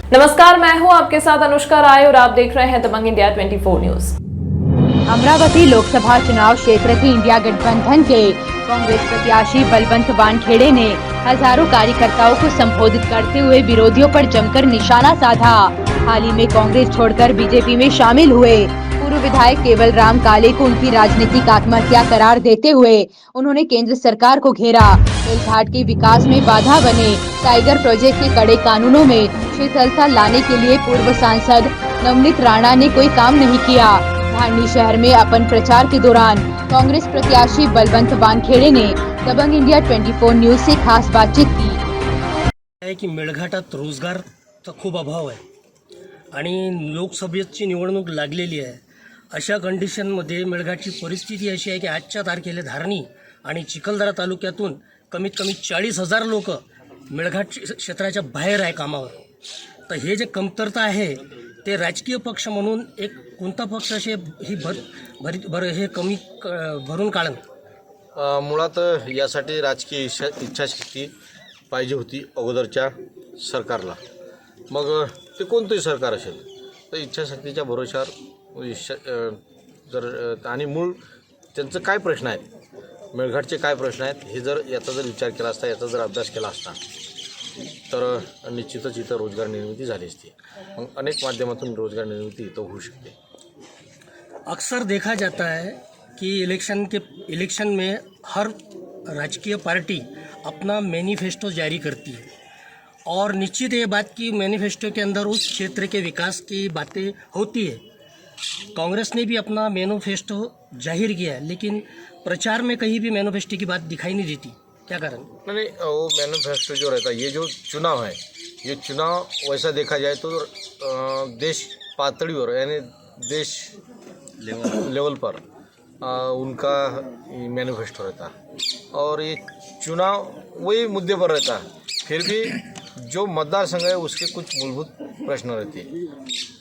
नमस्कार, मैं हूं आपके साथ अनुष्का राय और आप देख रहे हैं दबंग इंडिया 24 न्यूज। अमरावती लोकसभा चुनाव क्षेत्र की इंडिया गठबंधन के कांग्रेस प्रत्याशी बलवंत वानखेड़े ने हजारों कार्यकर्ताओं को संबोधित करते हुए विरोधियों पर जमकर निशाना साधा। हाल ही में कांग्रेस छोड़कर बीजेपी में शामिल हुए पूर्व विधायक केवल राम काले को उनकी राजनीतिक आत्महत्या करार देते हुए उन्होंने केंद्र सरकार को घेरा। मेलघाट के विकास में बाधा बने टाइगर प्रोजेक्ट के कड़े कानूनों में शिथिलता लाने के लिए पूर्व सांसद नवनीत राणा ने कोई काम नहीं किया। धारनी शहर में अपन प्रचार के दौरान कांग्रेस प्रत्याशी बलवंत वानखेड़े ने दबंग इंडिया 24 न्यूज से खास बातचीत की। आहे की मेळघाटात रोजगारचा खूप अभाव आहे आणि लोकसभेची निवडणूक लागलेली आहे। अशा कंडिशनमध्ये मेळघाटची परिस्थिती अशी आहे की आजच्या तारखेला धारणी आणि चिखलदरा तालुक्यातून कमीत कमी 40,000 लोक मेळघाट क्षेत्राच्या बाहेर आहे कामावर। तर हे जे कमतरता आहे ते राजकीय पक्ष म्हणून एक कोणता पक्ष असे ही हे कमी भरून काढण। मुळात यासाठी राजकीय इच्छाशक्ती पाहिजे होती अगोदरच्या सरकारला। मग ते कोणतंही सरकार असेल तर इच्छाशक्तीच्या भरोशावर जर आणि मूळ त्यांचं काय प्रश्न आहेत, मेळघाटचे काय प्रश्न आहेत हे जर याचा जर विचार केला असता, याचा जर अभ्यास केला असता तर निश्चितच इथं रोजगार निर्मिती झाली असती। मग अनेक माध्यमातून रोजगार निर्मिती इथं होऊ शकते। अक्सर देखा जाता है कि इलेक्शन में हर राजकीय पार्टी अपना मैनिफेस्टो जारी करती है और निश्चित ये बात की मैनिफेस्टो के अंदर उस क्षेत्र के विकास की बातें होती है। कांग्रेस ने भी अपना मैनिफेस्टो जाहिर किया है, लेकिन प्रचार में कहीं भी मैनिफेस्टो की बात दिखाई नहीं देती। क्या कारण? नहीं, वो मैनिफेस्टो जो रहता है, ये जो चुनाव है, ये चुनाव वैसा देखा जाए तो देश पातळीवर यानी देश लेवल पर उनका मैनिफेस्टो रहता है और ये चुनाव वही मुद्दे पर रहता है। फिर भी जो मतदार संघ है उसके कुछ मूलभूत प्रश्न रहते हैं,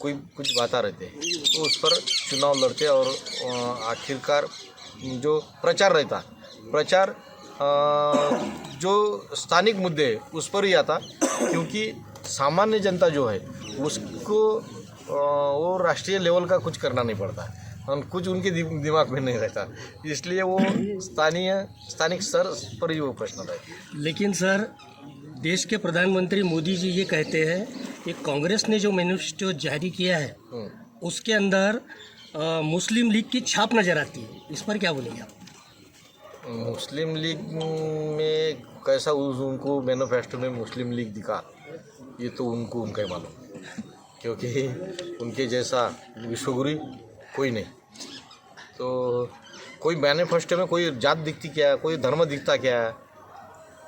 कुछ बातें रहते हैं, तो उस पर चुनाव लड़ते और आखिरकार जो प्रचार रहता, प्रचार जो स्थानिक मुद्दे उस पर ही आता, क्योंकि सामान्य जनता जो है उसको वो राष्ट्रीय लेवल का कुछ करना नहीं पड़ता और कुछ उनके दिमाग में नहीं रहता, इसलिए वो स्थानिक स्तर पर ही वो प्रश्न रहता। लेकिन सर, देश के प्रधानमंत्री मोदी जी ये कहते हैं कि कांग्रेस ने जो मैनिफेस्टो जारी किया है उसके अंदर मुस्लिम लीग की छाप नज़र आती है। इस पर क्या बोलेंगे आप? मुस्लिम लीग में कैसा उनको मैनिफेस्टो में मुस्लिम लीग दिखा, ये तो उनका ही मालूम, क्योंकि उनके जैसा विश्वगुरु कोई नहीं। तो कोई मैनिफेस्टो में कोई जात दिखती क्या है, कोई धर्म दिखता क्या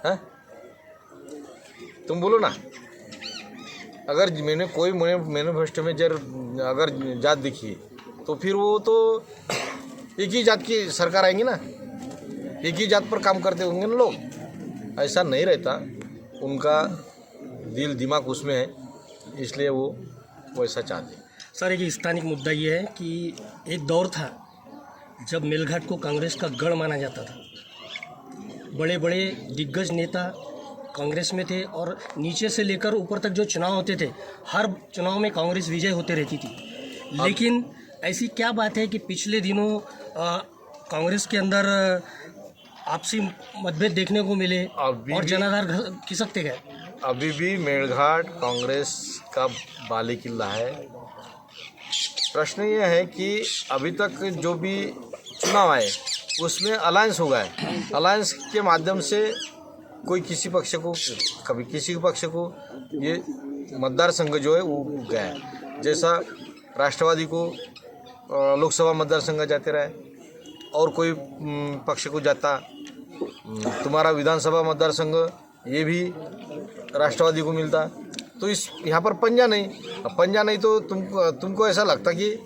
है? तुम बोलो ना। अगर कोई मैनिफेस्टो में अगर जात दिखी तो फिर वो तो एक ही जात की सरकार आएंगी ना, एक ही जात पर काम करते होंगे ना लोग। ऐसा नहीं रहता, उनका दिल दिमाग उसमें है, इसलिए वो वैसा चाहते। सर, एक स्थानिक मुद्दा ये है कि एक दौर था जब मेलघाट को कांग्रेस का गढ़ माना जाता था। बड़े बड़े दिग्गज नेता कांग्रेस में थे और नीचे से लेकर ऊपर तक जो चुनाव होते थे, हर चुनाव में कांग्रेस विजय होते रहती थी। लेकिन ऐसी क्या बात है कि पिछले दिनों कांग्रेस के अंदर आपसी मतभेद देखने को मिले और जनाधार खिसकते गए? अभी भी मेळघाट कांग्रेस का बाले किल्ला है। प्रश्न ये है कि अभी तक जो भी चुनाव आए उसमें अलायंस हो गए, अलायंस के माध्यम से कोई किसी पक्ष को, कभी किसी पक्ष को ये मतदार संघ जो है वो गया। जैसा राष्ट्रवादी को लोकसभा मतदार संघ जाते रहे और कोई पक्ष को जाता, तुम्हारा विधानसभा मतदार संघ ये भी राष्ट्रवादी को मिलता। तो इस यहाँ पर पंजा नहीं तो तुमको ऐसा लगता कि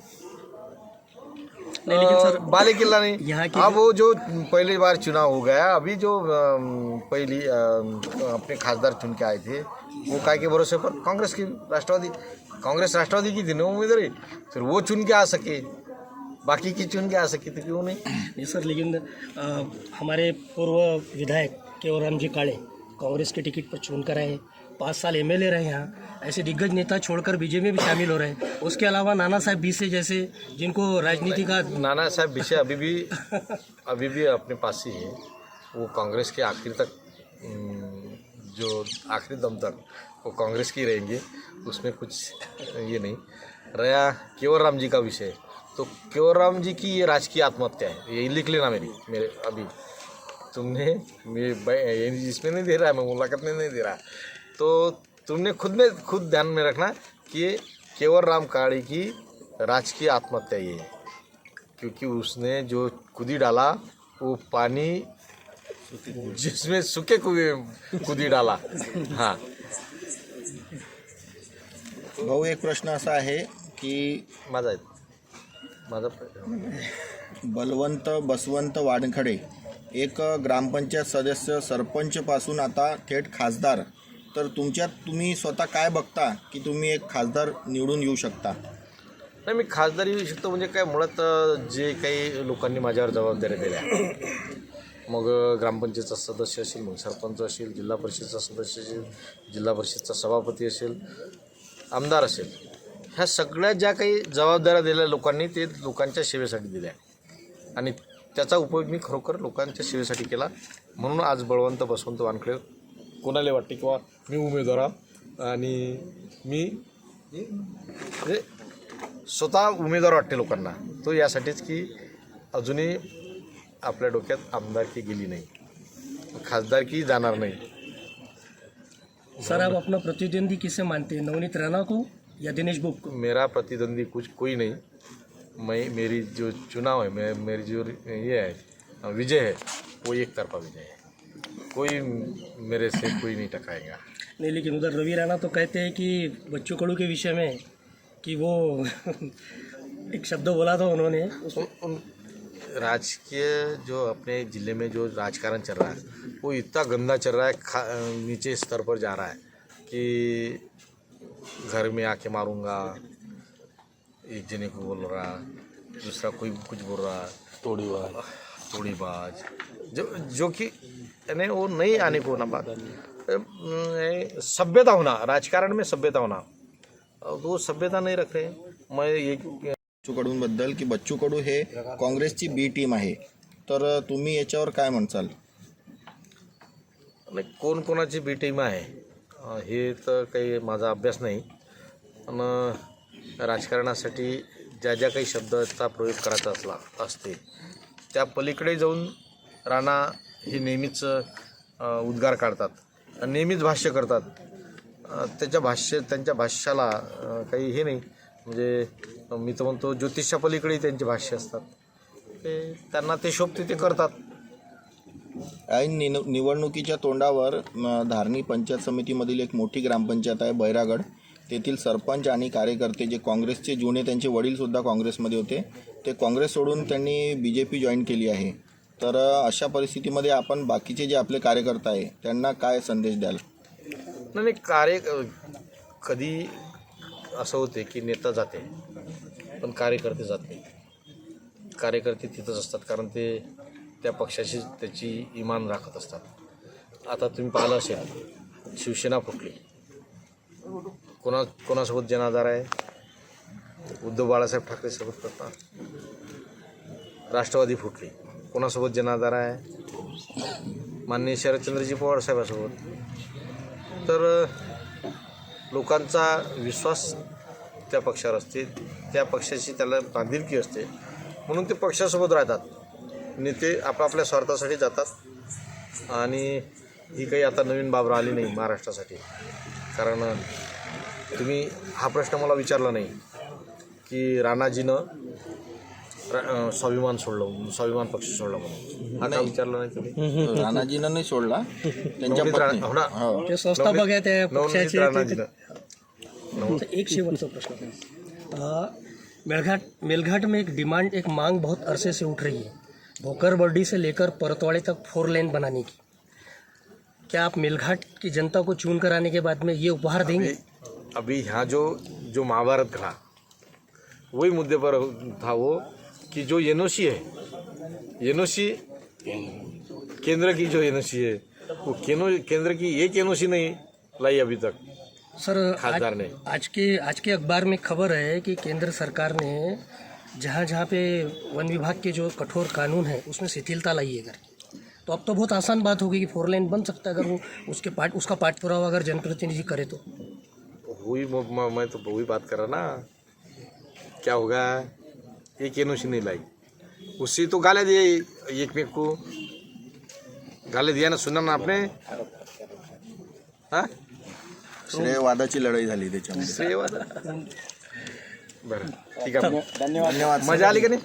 लेकिन सर, बाले किला नहीं। अब वो जो पहली बार चुनाव हो गया, अभी जो पहली अपने खासदार चुन के आए थे वो काय के भरोसे पर कांग्रेस राष्ट्रवादी की थी ना उम्मीदवार, फिर वो चुन के आ सके, बाकी की चुन के आ सके तो क्यों नहीं? सर, लेकिन हमारे पूर्व विधायक केवल राम जी काले कांग्रेस के टिकट पर चुनकर आए 5 साल एमएलए रहे यहाँ, ऐसे दिग्गज नेता छोड़कर बीजेपी में भी शामिल हो रहे हैं। उसके अलावा नाना साहब बीसे जैसे जिनको राजनीति का नाना साहब विषय अभी भी अपने पास ही है। वो कांग्रेस के आखिर तक, जो आखिरी दम तक वो कांग्रेस की रहेंगे, उसमें कुछ ये नहीं। रहा केवल राम जी का विषय, तो केवल राम जी की ये राजकीय आत्महत्या है, ये लिख लेना मेरे अभी तुमने इसमें नहीं दे रहा है, मैं मुलाकात में नहीं दे रहा, तो तुमने खुद ध्यान में रखना कि केवल राम काड़ी की राजकीय आत्महत्या ये है, क्योंकि उसने जो खुदी डाला वो पानी जिसमें सूखे खुदी डाला। हाँ भाऊ, एक प्रश्न असा आहे की माझा बसवंत वानखडे एक ग्रामपंचायत सदस्य, सरपंच पासून आता थेट खासदार, तर तुम्ही स्वतः काय बघता की तुम्ही एक खासदार निवडून येऊ शकता? नाही, मी खासदार येऊ शकतो म्हणजे काय, मुळात जे काही लोकांनी माझ्यावर जबाबदाऱ्या दिल्या, मग ग्रामपंचायतचा सदस्य असेल, मग सरपंच असेल, जिल्हा परिषदचा सदस्य असेल, जिल्हा परिषदचा सभापती असेल, आमदार असेल, ह्या सगळ्या ज्या काही जबाबदाऱ्या दिल्या लोकांनी, ते लोकांच्या सेवेसाठी दिल्या आणि त्याचा उपयोग मी खरोखर लोकांच्या सेवेसाठी केला. म्हणून आज बसवंत वानखडे कोणाला वाटते किंवा मी उमेदवार आणि मी म्हणजे स्वतः उमेदवार वाटते लोकांना, तो यासाठीच की अजूनही आपल्या डोक्यात आमदारकी गेली नाही, खासदारकी जाणार नाही. सर, आप अपना प्रतिद्वंदी किसे मानते हैं, नवनीत राणा को या दिनेश बुक को? मेरा प्रतिद्वंदी कोई नहीं. मेरी जो चुनाव है, मेरी जो ये है विजय है, वो एक तरफा विजय है, कोई मेरे से कोई नहीं टकराएगा. नहीं, लेकिन उधर रवि राणा तो कहते हैं कि बच्चू कडू के विषय में कि वो एक शब्द बोला था उन्होंने, उन राजकीय जो अपने ज़िले में जो राजकारण चल रहा है वो इतना गंदा चल रहा है, नीचे स्तर पर जा रहा है कि घर में आके मारूंगा, एक जने को बोल रहा, दूसरा कोई कुछ बोल रहा, तोड़ीबाज, जो कि यानी वो नहीं आने को ना बात, सभ्यता होना, राजकारण में सभ्यता होना, वो सभ्यता नहीं रख रहे. मैं एक बच्चू कडूंबद्दल की बच्चू कडू हे काँग्रेसची बी टीम आहे, तर तुम्ही याच्यावर काय म्हणसाल? कोणाची बी टीम आहे हे तर काही माझा अभ्यास नाही, पण राजकारणासाठी ज्या काही शब्दाचा प्रयोग करायचा असते त्या पलीकडे जाऊन राणा हे नेहमीच उद्गार काढतात, नेहमीच भाष्य करतात. त्यांच्या भाष्याला काही हे नाही, म्हणजे मी तर म्हणतो ज्योतिषच्या पलीकडे त्यांचे भाष्य असतात, ते त्यांना ते शोभते ते करतात. ऐन निवडणुकीच्या तोंडावर धारणी पंचायत समितीमधील एक मोठी ग्रामपंचायत आहे बैरागड, तेथील सरपंच आणि कार्यकर्ते जे काँग्रेसचे जुने, त्यांचे वडीलसुद्धा काँग्रेसमध्ये होते, ते काँग्रेस सोडून त्यांनी BJP जॉईन केली आहे. तर अशा परिस्थितीमध्ये आपण बाकीचे जे आपले कार्यकर्ते आहे त्यांना काय संदेश द्याल? नाही, कधी असं होते की नेता जाते पण कार्यकर्ते जात नाही. कार्यकर्ते तिथंच असतात, कारण ते त्या पक्षाशी त्याची इमान राखत असतात. आता तुम्ही पाहिलं असेल, शिवसेना फुटली, कोणासोबत जनाधार आहे? उद्धव बाळासाहेब ठाकरे सोबत करतात. राष्ट्रवादी फुटली, कोणासोबत जनाधार आहे? माननीय शरदचंद्रजी पवार साहेबांसोबत. तर लोकांचा विश्वास त्या पक्षावर असते, त्या पक्षाची त्याला बांधिलकी असते, म्हणून ते पक्षासोबत राहतात. नेते आपापल्या स्वार्थासाठी जातात आणि ही काही आता नवीन बाब राहिली नाही महाराष्ट्रासाठी. कारण तुम्ही हा प्रश्न मला विचारला नाही की राणाजीनं स्वाभिमान पक्ष सोडला म्हणून, हा का विचारला नाही तुम्ही? राणाजीनं नाही सोडला, त्यांच्या पत्नी. ते संस्था बघा त्या पक्षाचे. राणाजीनं. एक शेवटचा प्रश्न, मेलघाट में एक डिमांड, एक मांग बहुत अरसे से उठ रही है, भोकर बर्डी से लेकर परतवाड़े तक 4 लेन बनाने की. क्या आप मेलघाट की जनता को चुन कर आने के बाद में ये उपहार देंगे? अभी यहाँ जो महाभारत खड़ा वही मुद्दे पर था वो कि जो एनओसी है, एनओसी केंद्र की जो एनओसी है वो केंद्र की एक एनओसी नहीं, लाई अभी तक सर खासदार ने। आज के अखबार में खबर है कि केंद्र सरकार ने जहाँ जहाँ पे वन विभाग के जो कठोर कानून है उसमें शिथिलता लाई है करके। तो अब तो बहुत आसान बात होगी कि 4 लेन बन सकता है अगर वो उसका पाठ पुरावा अगर जनप्रतिनिधि करे तो। मैं तो वही बात कर रहा ना, क्या होगा ये केनों से नहीं लाई, उससे तो गाले दिए एक में को गाले दिया ना, सुना ना आपने? हाँ श्रेयवादाची लढाई झाली त्याच्यामध्ये. श्रेयवाद बरं ठीक आहे, धन्यवाद. मजा आली का नाही?